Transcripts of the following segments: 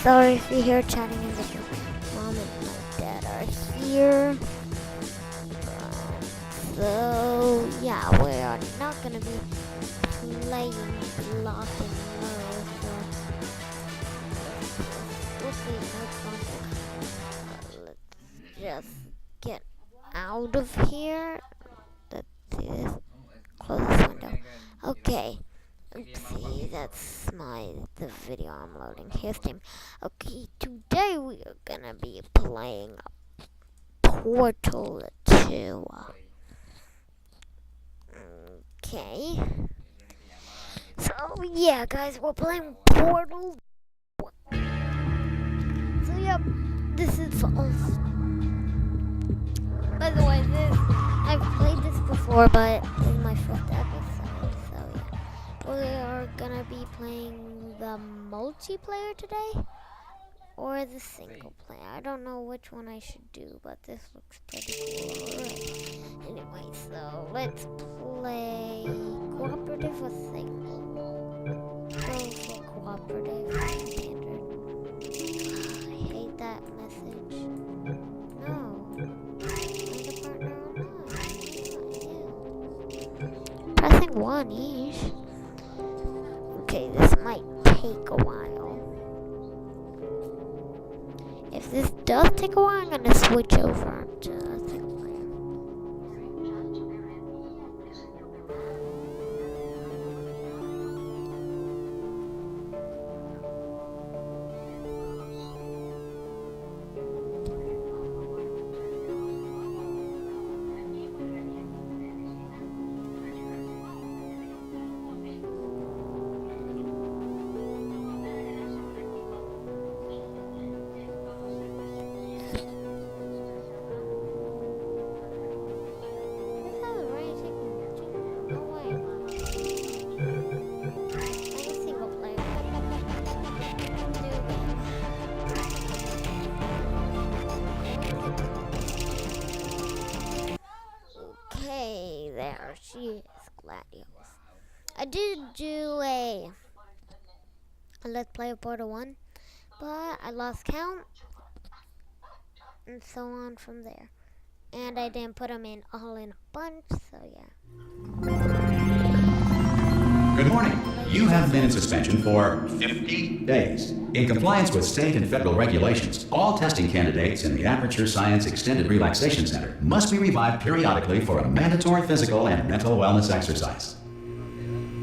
Sorry if you hear chatting in the room. Mom and my dad are here. So yeah, we are not gonna be playing Block and Low. So hopefully no contact. Let's just get out of here. Let's see this. Close this window. Okay. Oopsie, that's the video I'm loading. Here's Steam. Okay, today we are gonna be playing Portal 2. Okay. So yeah, guys, we're playing Portal. So yeah, this is all. By the way, I've played this before, but this is my first episode. So yeah. We are gonna be playing the multiplayer today or the single player. I don't know which one I should do, but this looks pretty cool. Right. Anyway, so let's play cooperative or single. Go for cooperative. Standard. I hate that message. No. Find a partner online. Pressing 1 each. Okay, this might take a while. If this does take a while, I'm gonna switch over to single player. There she is, Gladius. I did do a Let's Play of Portal 1, but I lost count, and so on from there. And I didn't put them in all in a bunch, so yeah. Good morning. You have been in suspension for 50 days. In compliance with state and federal regulations, all testing candidates in the Aperture Science Extended Relaxation Center must be revived periodically for a mandatory physical and mental wellness exercise.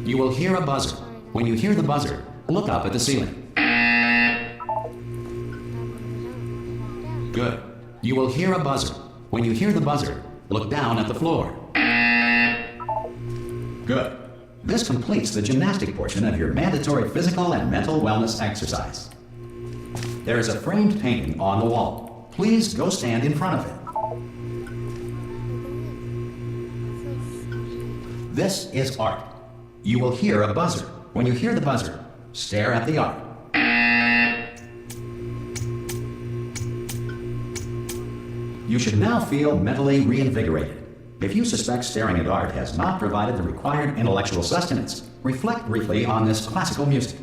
You will hear a buzzer. When you hear the buzzer, look up at the ceiling. Good. You will hear a buzzer. When you hear the buzzer, look down at the floor. Good. This completes the gymnastic portion of your mandatory physical and mental wellness exercise. There is a framed painting on the wall. Please go stand in front of it. This is art. You will hear a buzzer. When you hear the buzzer, stare at the art. You should now feel mentally reinvigorated. If you suspect staring at art has not provided the required intellectual sustenance, reflect briefly on this classical music.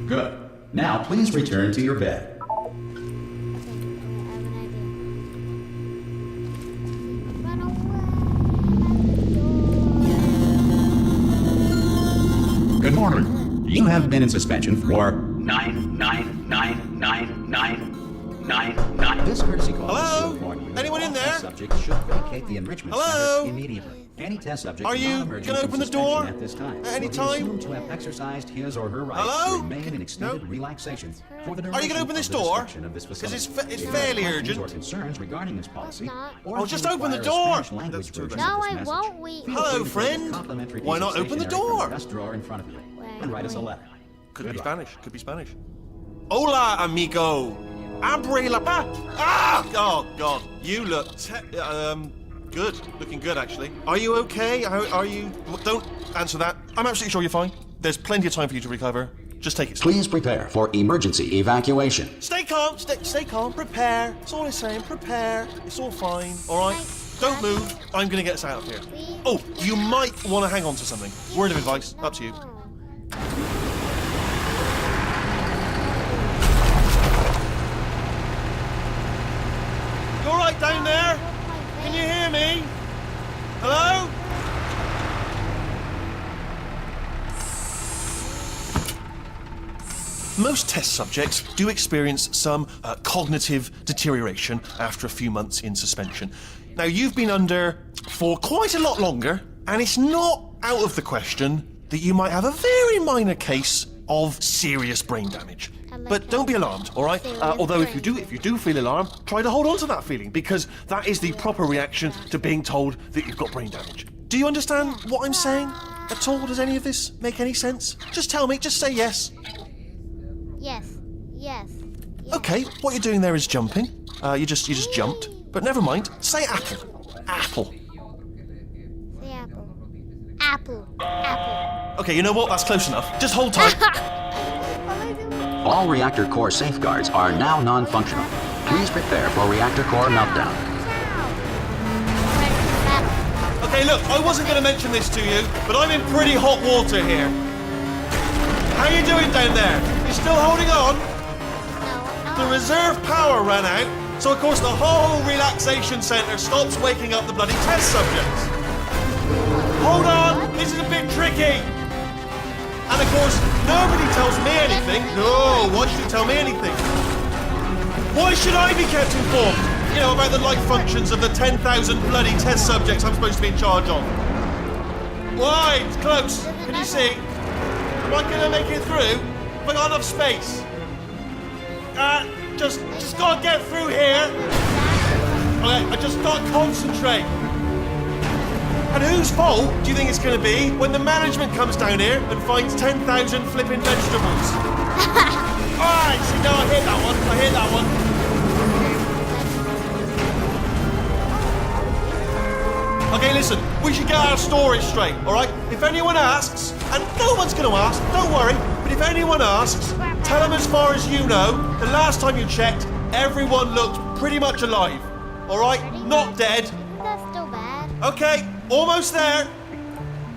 Good. Now please return to your bed. Good morning. You have been in suspension for 9999999. This courtesy call. Hello? Anyone in there? Subject should vacate the enrichment Hello? center immediately. Any test subject Are you non-emerging gonna from open the door suspension at this time at any will be time? assumed to have exercised his or her rights Hello? to remain in extended relaxation for the Are you duration gonna open this of the door? destruction of this 'Cause facility. it's If you fairly have questions urgent. or concerns regarding this policy, not. or Oh, if just you open the require a door. Spanish language That's too version bad. of No, this I message, won't. We. feel Hello, free to take a friend. complimentary Why piece not of open the stationery from door? the desk drawer in front of you and write us a letter. Could Good be luck. Spanish. Could be Spanish. Hola, amigo. Abre la pa. Ah! Oh God, you look good. Looking good, actually. Are you okay? Are you? Don't answer that. I'm absolutely sure you're fine. There's plenty of time for you to recover. Just take it slow. Please prepare for emergency evacuation. Stay calm. Stay calm. Prepare. It's all I'm saying. Prepare. It's all fine. All right. don't move. I'm gonna get us out of here. Please? Oh, you might want to hang on to something. Word of advice, up to you. No. You all right down there? Can you hear me? Hello? Most test subjects do experience some cognitive deterioration after a few months in suspension. Now, you've been under for quite a lot longer, and it's not out of the question that you might have a very minor case of serious brain damage. But don't be alarmed, all right? Although if you do feel alarmed, try to hold on to that feeling, because that is the proper reaction to being told that you've got brain damage. Do you understand what I'm saying at all? Does any of this make any sense? Just tell me, just say yes. Yes. Yes. Yes. Okay, what you're doing there is jumping. You just jumped. But never mind. Say apple. Apple. Say apple. Apple. Apple. Okay, you know what? That's close enough. Just hold tight. All reactor core safeguards are now non-functional. Please prepare for reactor core meltdown. Okay, look, I wasn't going to mention this to you, but I'm in pretty hot water here. How you doing down there? You still holding on? No. The reserve power ran out, so of course the whole relaxation centre stops waking up the bloody test subjects. Hold on, this is a bit tricky. And of course, nobody tells me anything. No, why should you tell me anything? Why should I be kept informed? You know, about the life functions of the 10,000 bloody test subjects I'm supposed to be in charge of. Why? It's close. Can you see? Am I gonna make it through? Have I got enough space? Just gotta get through here. Okay, I just gotta concentrate. And whose fault do you think it's going to be when the management comes down here and finds 10,000 flipping vegetables? Alright, see, no, I hit that one. Okay, listen, we should get our story straight, alright? If anyone asks, and no one's going to ask, don't worry, but if anyone asks, tell them as far as you know, the last time you checked, everyone looked pretty much alive. Alright? Not dead. That's still bad. Okay, almost there.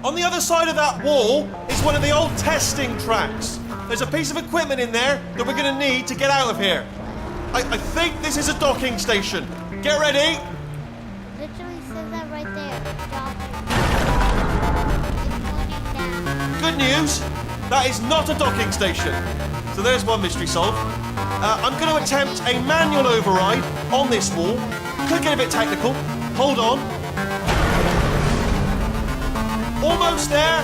On the other side of that wall is one of the old testing tracks. There's a piece of equipment in there that we're going to need to get out of here. I think this is a docking station. Get ready. Literally says that right there. Good news, that is not a docking station. So there's one mystery solved. I'm going to attempt a manual override on this wall. Could get a bit technical. Hold on. Almost there.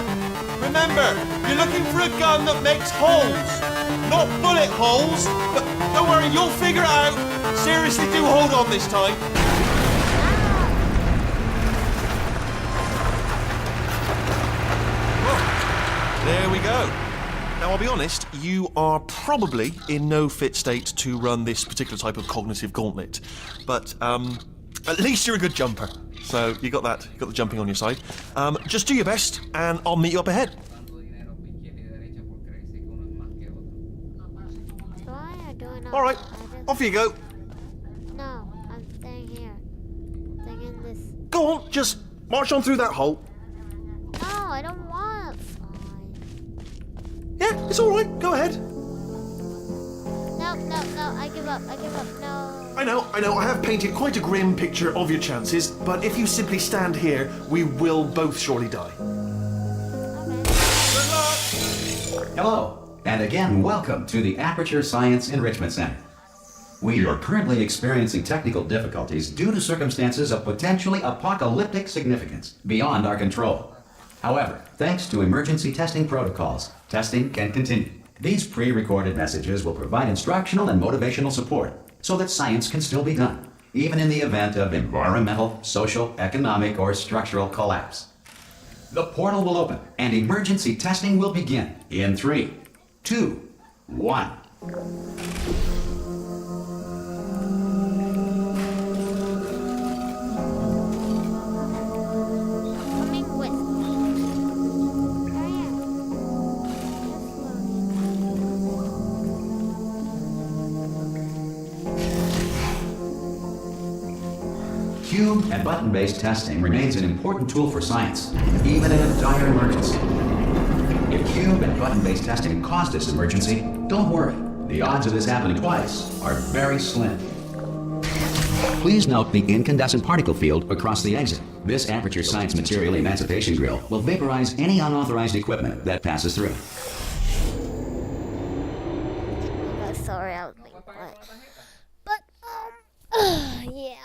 Remember, you're looking for a gun that makes holes. Not bullet holes, but don't worry, you'll figure it out. Seriously, do hold on this time. Well, there we go. Now, I'll be honest, you are probably in no fit state to run this particular type of cognitive gauntlet. But, at least you're a good jumper. So you got that, you got the jumping on your side. Just do your best, and I'll meet you up ahead. All right, off you go. No, I'm staying here. Staying in this. Go on, just march on through that hole. No, I don't want to fly. Yeah, it's all right. Go ahead. No, I give up, no. I know. I have painted quite a grim picture of your chances, but if you simply stand here, we will both surely die. Okay. Good luck. Hello, and again, welcome to the Aperture Science Enrichment Center. We are currently experiencing technical difficulties due to circumstances of potentially apocalyptic significance beyond our control. However, thanks to emergency testing protocols, testing can continue. These pre-recorded messages will provide instructional and motivational support so that science can still be done, even in the event of environmental, social, economic, or structural collapse. The portal will open and emergency testing will begin in 3, 2, 1. Coming with me. Hurry up. Just slowly. Cube and button-based testing remains an important tool for science, even in a dire emergency. If cube and button-based testing caused this emergency, don't worry. The odds of this happening twice are very slim. Please note the incandescent particle field across the exit. This Aperture Science Material Emancipation Grill will vaporize any unauthorized equipment that passes through. Okay, sorry, I was being quiet. But, yeah.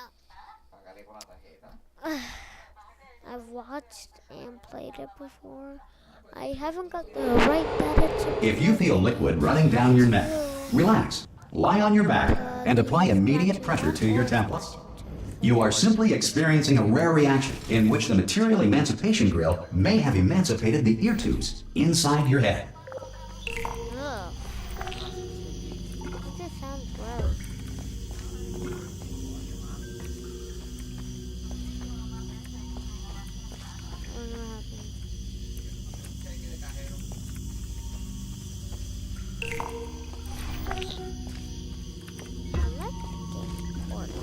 I've watched and played it before. I haven't got the right data chip. If you feel liquid running down your neck, relax, lie on your back, and apply immediate pressure to your temples. You are simply experiencing a rare reaction in which the Material Emancipation Grill may have emancipated the ear tubes inside your head. Ugh. This sounds gross. I don't know what happened. I like the game Portal.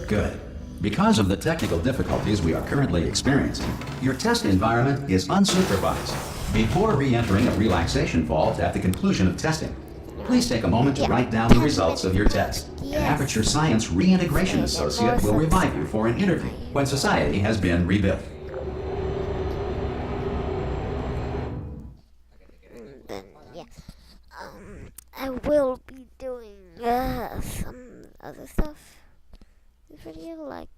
Good. Because of the technical difficulties we are currently experiencing, your test environment is unsupervised. Before re-entering a relaxation vault at the conclusion of testing, please take a moment to write down the results of your test. An Aperture Science Reintegration Associate will revive you for an interview when society has been rebuilt. Then, yeah. I will be doing some other stuff. This video, like,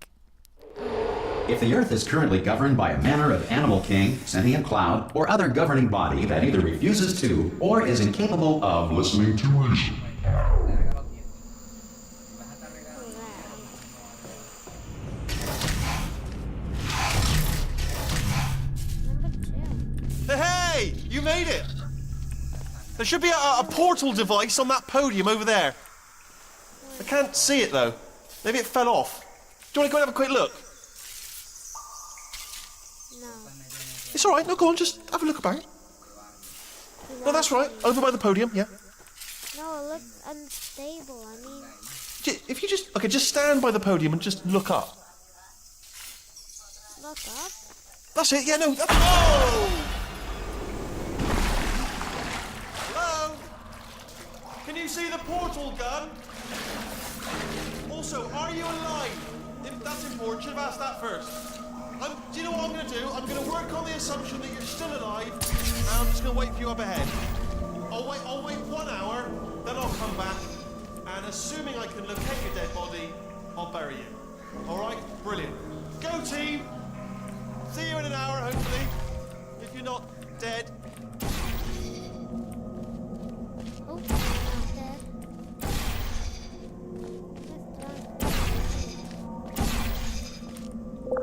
If the Earth is currently governed by a manner of animal king, sentient cloud, or other governing body that either refuses to or is incapable of listening to reason, number 2. Hey, you made it! There should be a portal device on that podium over there. I can't see it though. Maybe it fell off. Do you want to go and have a quick look? No. It's alright, no, go on, just have a look about. No, that's right, over by the podium, yeah. No, it looks unstable. I mean, If you just, okay, just stand by the podium and just look up. look up. That's it, yeah, no, that's... Oh! Hello? Can you see the portal gun? Also, are you alive? If that's important, should have asked that first. Do you know what I'm going to do? I'm going to work on the assumption that you're still alive, and I'm just going to wait for you up ahead. I'll wait 1 hour, then I'll come back, and assuming I can locate your dead body, I'll bury you. All right? Brilliant. Go, team! See you in an hour, hopefully. If you're not dead. Oh, I'm not dead.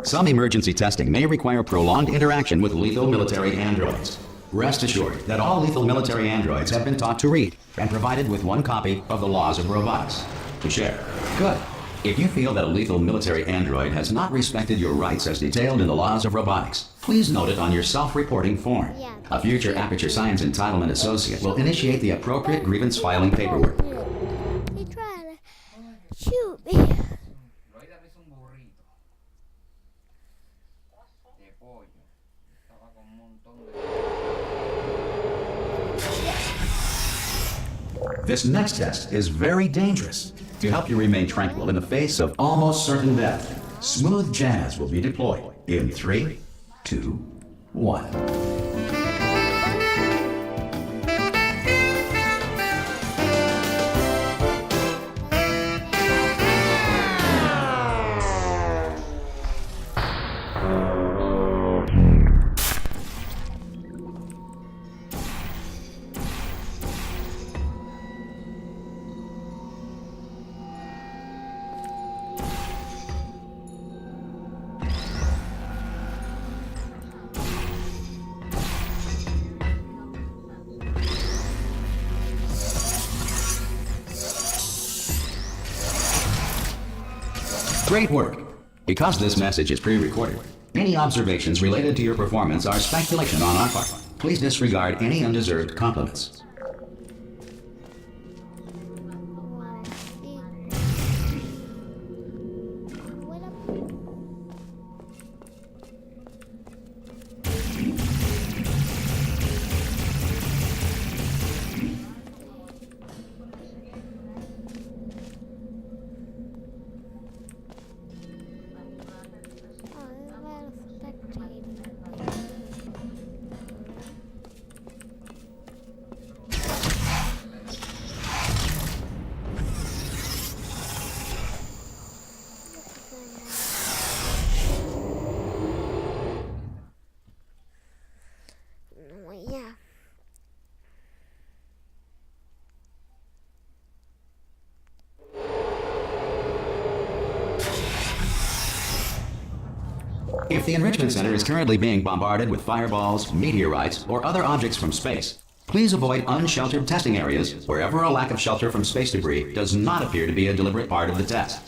some emergency testing may require prolonged interaction with lethal military androids. Rest assured that all lethal military androids have been taught to read and provided with one copy of the Laws of Robotics to share. Good. If you feel that a lethal military android has not respected your rights as detailed in the Laws of Robotics, please note it on your self-reporting form. A future Aperture Science Entitlement Associate will initiate the appropriate grievance filing paperwork. He tried to shoot me. Lo iba a darse un burrito de pollo. Estaba con un montón de... This next test is very dangerous. To help you remain tranquil in the face of almost certain death, smooth jazz will be deployed in 3, 2, 1. Great work. Because this message is pre-recorded, any observations related to your performance are speculation on our part. Please disregard any undeserved compliments. What up? Oh, there's a lot of spectating. Yeah. If the Enrichment Center is currently being bombarded with fireballs, meteorites, or other objects from space, please avoid unsheltered testing areas wherever a lack of shelter from space debris does not appear to be a deliberate part of the test.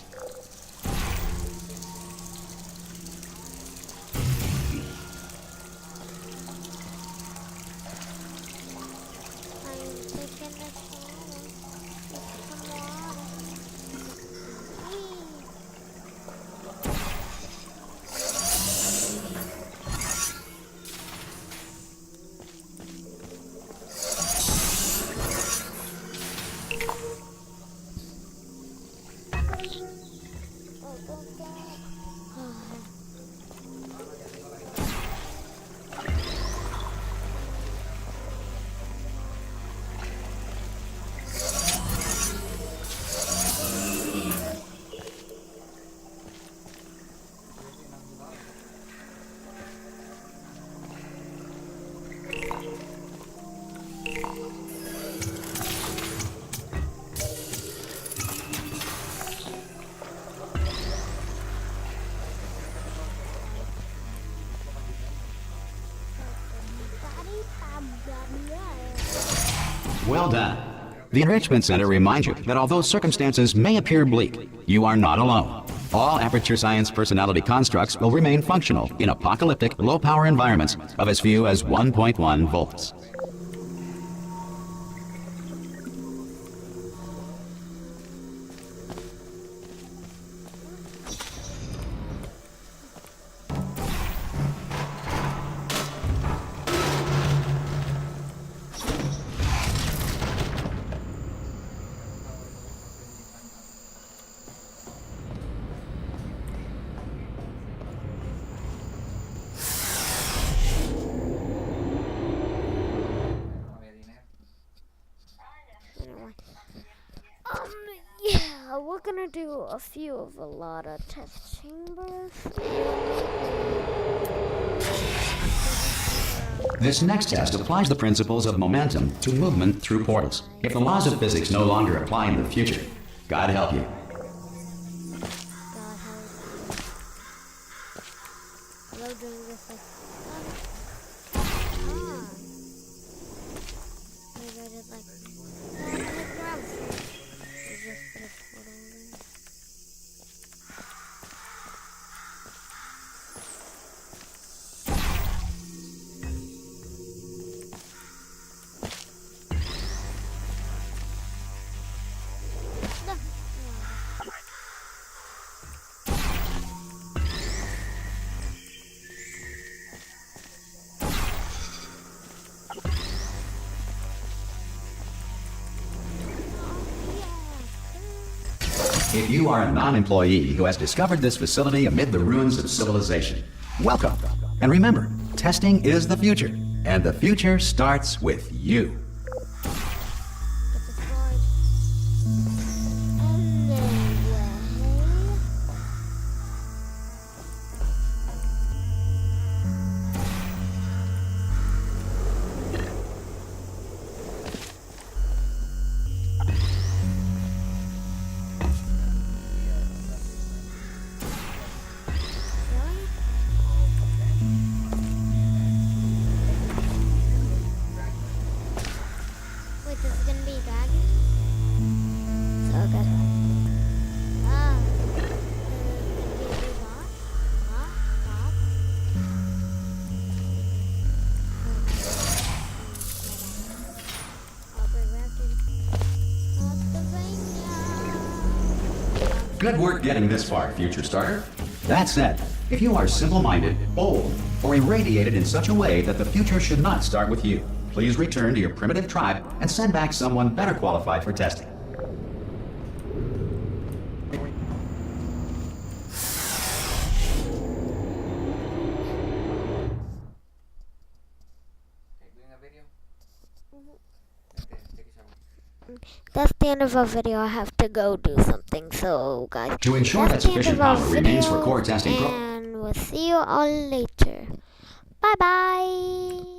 I'm taking a shower with some water. Well done. The Enrichment Center reminds you that although circumstances may appear bleak, you are not alone. All Aperture Science personality constructs will remain functional in apocalyptic, low-power environments of as few as 1.1 volts. Anyway. Yeah, we're gonna do a few of a lot of test chambers. This next test applies the principles of momentum to movement through portals. If the laws of physics no longer apply in the future, God help you. God help. I love doing this like maybe I did like ground floor. We just put a portal in. If you are a non-employee who has discovered this facility amid the ruins of civilization, welcome. And remember, testing is the future, and the future starts with you. Good work getting this far, future starter. That said, if you are simple-minded, bold, or irradiated in such a way that the future should not start with you, please return to your primitive tribe and send back someone better qualified for testing. Doing a video? Take a shower. That's the end of our video. I have to go do something. So, guys, To ensure that that's the end sufficient of our power remains for video, core testing, and we'll see you all later. Bye bye.